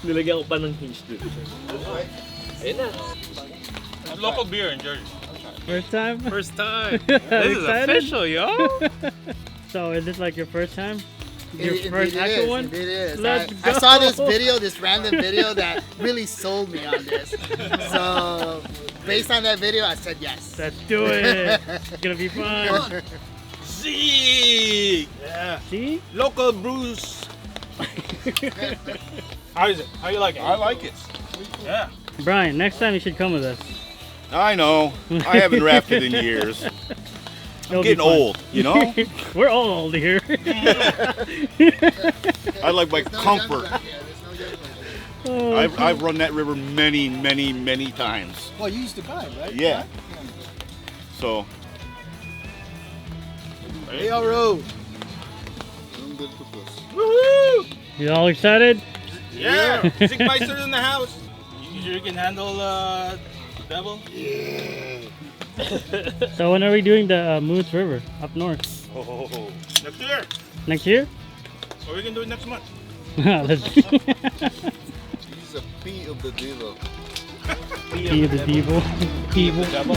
Nilagyan ko pa ng hinge dun. Ayun na. Local beer in Jersey. First time? First time. This is Excited? official, yo. So is this like your first time? Your It first actual one? It is. Let's I go. saw this video, this random video that really sold me on this. So based on that video, I said yes. Let's do it. It's gonna be fun. Zeke! Yeah. See? Local brews. How is it? How you like it? I like it. Yeah. Brian, next time you should come with us. I know. I haven't rafted in years. It'll be Getting fun. old, you know? We're all old here. I like my comfort. Oh, I've run that river many, many, many times. Well, you used to guide, right? Yeah. So, Hey, all road. Woohoo! you all excited? Yeah. Zeke Meister in the house. You can handle devil? So when are we doing the Moose River up north? oh, Next year. Next year? Or we can do it next month. Let's he's a pea of the devil. be the devil. Evil. Devil.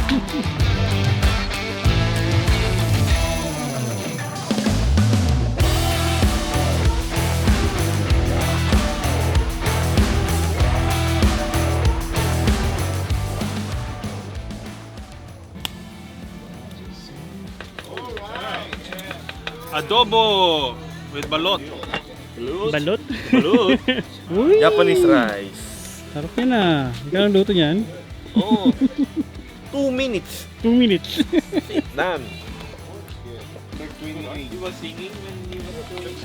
Adobo with balot. Balot? Balot. Uy! Japanese rice. Sarap yan ah. Ikaw ang luto niyan. Oh. 2 minutes. 2 minutes. Done. He was singing when he was doing.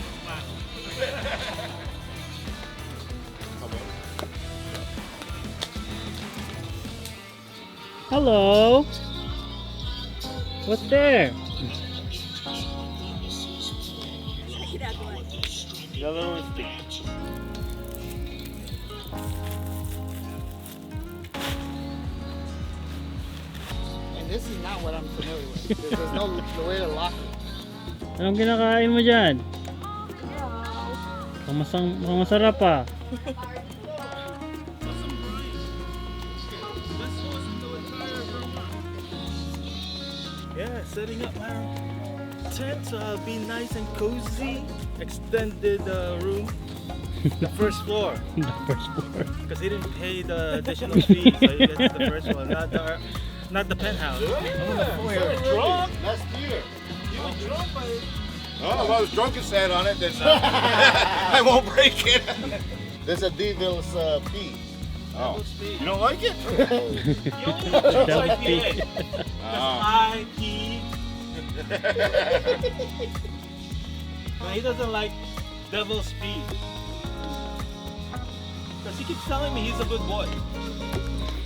Hello. What's there? Yellow stick. And this is not what I'm familiar with. There's no way to lock it. Anong kinakain mo dyan? Pang masarap pa. Yeah, setting up my tent. Be nice and cozy. Extended room. The first floor. The first floor. Because he didn't pay the additional fee, so he gets the first one, not the penthouse. Drunk? Last year. You were drunk, but Oh, if I was drunk and sat on it, then I won't break it. There's a devil's pea. Oh, you don't like it? Devil's pea. I P. But he doesn't like devil's pea. Because he keeps telling me he's a good boy.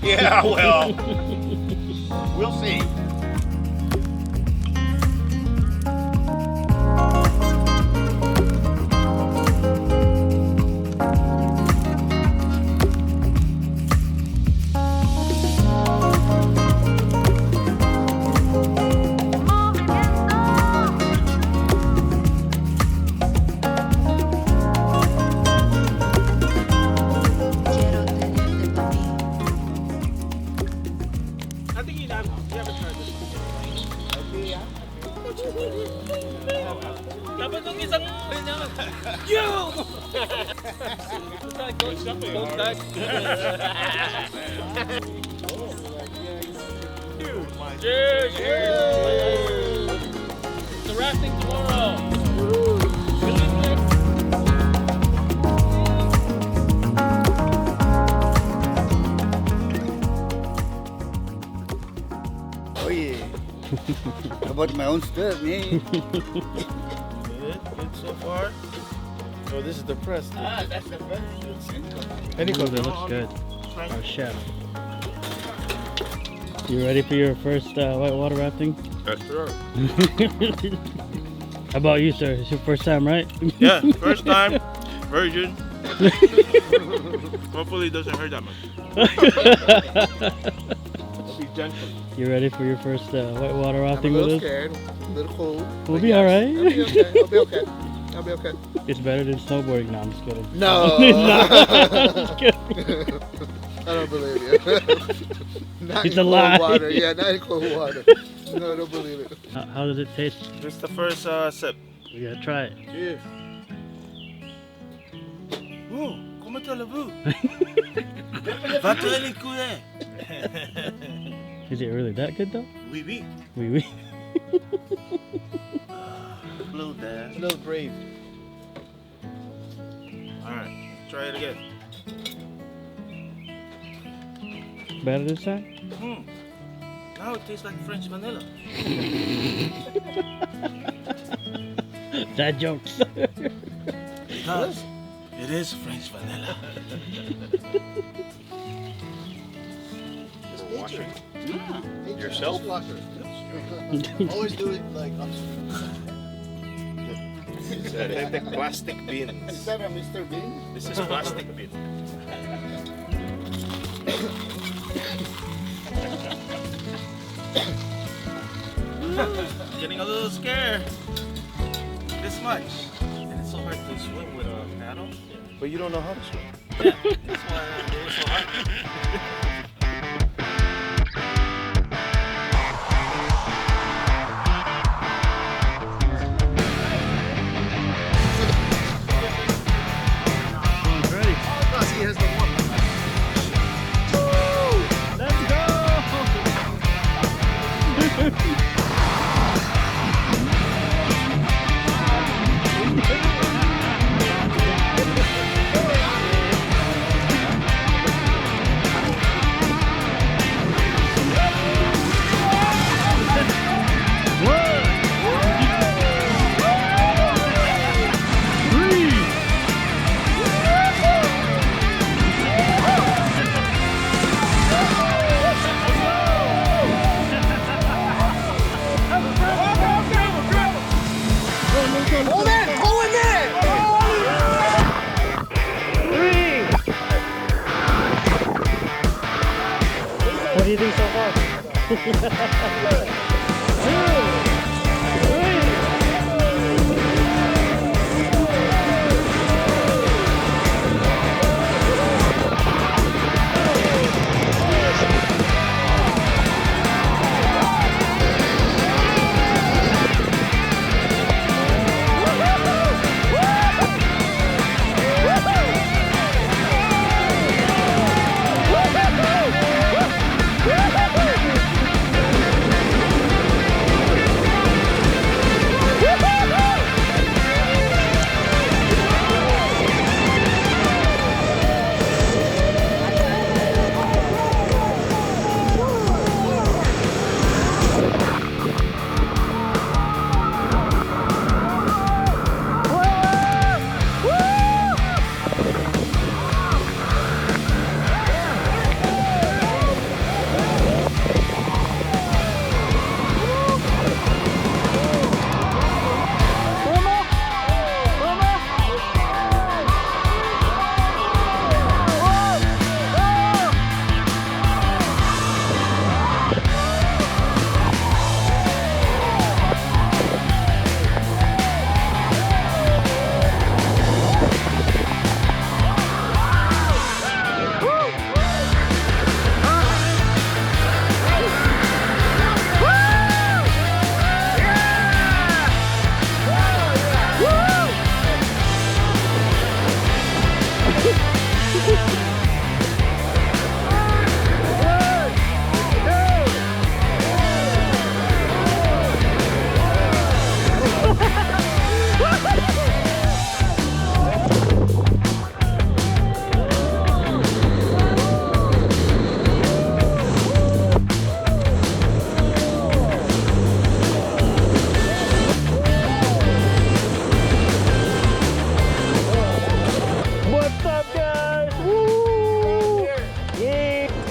Yeah, well, we'll see. I think you haven't tried this one. Dapat nung isang ganyan. Yo! Don't touch. Cheers! Cheers! It's a rafting tomorrow. Oh yeah. How about my own stuff, man? Good so far. So this is the press. That's the best. Oh, that looks good. Our chef. You ready for your first whitewater rafting? Yes, sir. How about you, sir? It's your first time, right? Yeah, first time, virgin. Hopefully it doesn't hurt that much. Be gentle. You ready for your first whitewater I'm a rafting with little us? scared, a little cold. We'll but be yes, alright. I'll be okay. I'll be okay. I'll be okay. It's better than snowboarding. No, I'm just kidding. No. Just kidding. I don't believe you. Not It's in a cold lie. water. Yeah, not in cold water. No, I don't believe it. How does it taste? This is the first sip. We gotta try it. Cheers. Oh, comment allez-vous? Va te les couler. Is it really that good though? Oui, oui. Oui, oui. A little dash. A little brave. Alright, try it again. Better this time? Now it tastes like French vanilla. That jokes. It does. It is French vanilla. Washing Yeah. yourself? Always do it like upstream. The plastic Is bins. that a Mr. Bean? This is plastic bin. Getting a little scared. This much. And it's so hard to swim with a paddle. But you don't know how to swim. Yeah, that's why it was so hard. Ready? Plus, he has the one. Let's go! Hold it! Hold it! What do you think so far?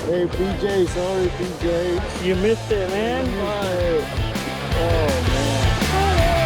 Hey, PJ, sorry, PJ. You missed it, man. Oh, man.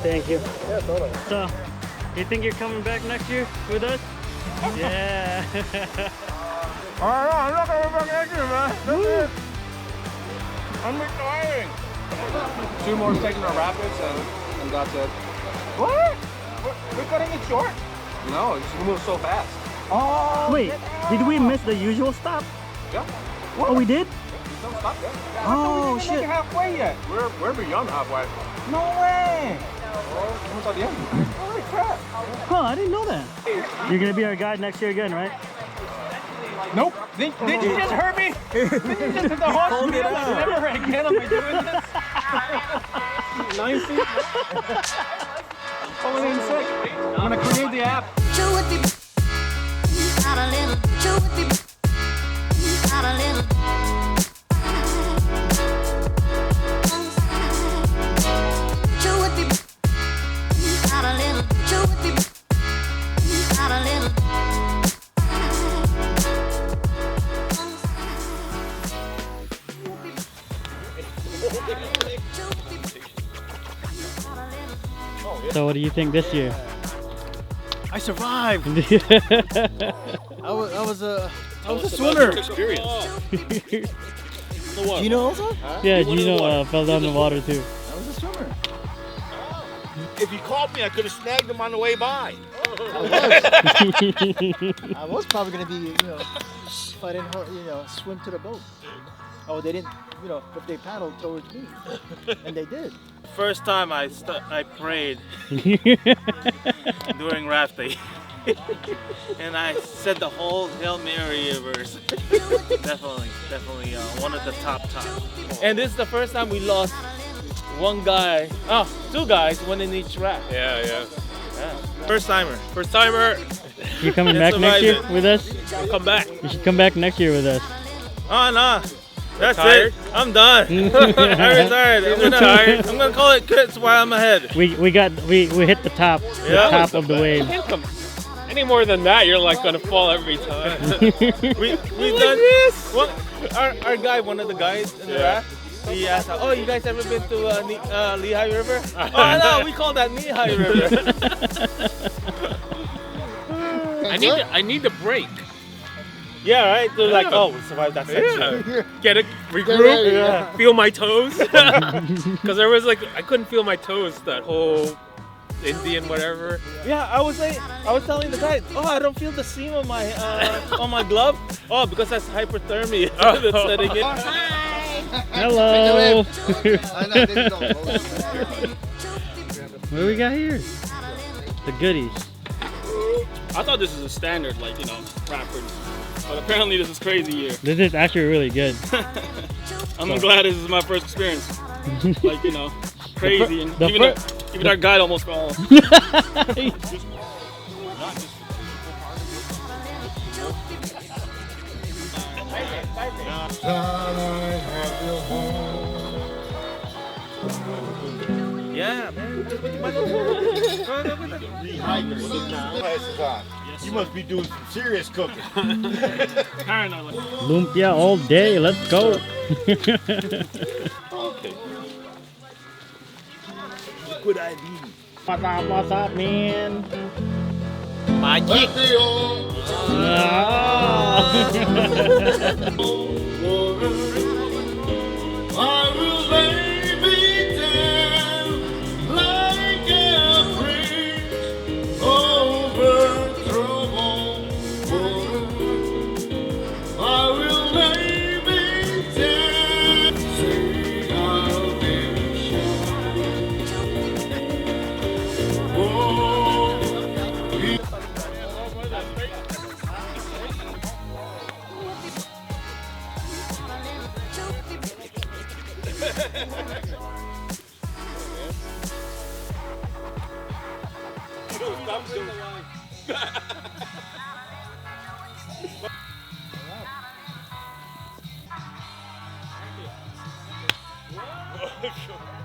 Thank you. Yeah, totally. So, you think you're coming back next year with us? Yeah. I'm not coming back next year, man. That's it. I'm retiring. 2 more taking our rapids and that's it. What? We're cutting it short? No, it just moves so fast. Oh, Wait, did we miss the usual stop? Yeah. Oh, we did? Don't stop there. Oh, we didn't shit. make it halfway yet. We're beyond halfway. No way. Almost at the end. Holy crap. Huh, I didn't know that. You're gonna be our guide next year again, right? Nope. Did you just hurt me? Did you just hit the horse? Never again am I doing this. 9 feet. Calling in sick. I'm gonna create the app. So what do you think this year? I survived. I was a swimmer. Experience. Do you know also? Yeah, Gino fell down the water too. I was a swimmer. If you called me, I could have snagged him on the way by. I was probably gonna be, if I didn't, swim to the boat. Oh, they didn't, but they paddled towards me, and they did. First time I prayed during rafting. And I said the whole Hail Mary verse. definitely one of the top. And this is the first time we lost one guy, 2 guys, one in each raft. Yeah. First timer. You coming back next year with us? I'll come back. You should come back next year with us. Oh no. That's it. I'm done. I retired. I'm gonna call it quits while I'm ahead. We hit the top, of the wave. Any more than that, you're like gonna fall every time. We've done this. Well, our guy, one of the guys in the raft, he asked, "Oh, you guys ever been to Lehigh River?" Oh no, we call that Lehigh River. I need a break. Yeah, right. They're like, "Oh, we survived that section." Yeah. Get it, regroup, Yeah. feel my toes. Because there was I couldn't feel my toes that whole Indian whatever. Yeah, I was telling the guy, "Oh, I don't feel the seam on my on my glove." Oh, because that's hyperthermia that's setting in. Hello. I know, they don't know. What do we got here? The goodies. I thought this was a standard, rappers. But apparently this is crazy year. This is actually really good. I'm glad this is my first experience. Crazy. And even our guide almost fell. Yeah, man. You must be doing some serious cooking. Lumpia all day. Let's go. Okay. Good idea. What's up, man? Magic. I will lay me down like a bridge over troubled water. I will lay me down, sing salvation. Oh, Wow.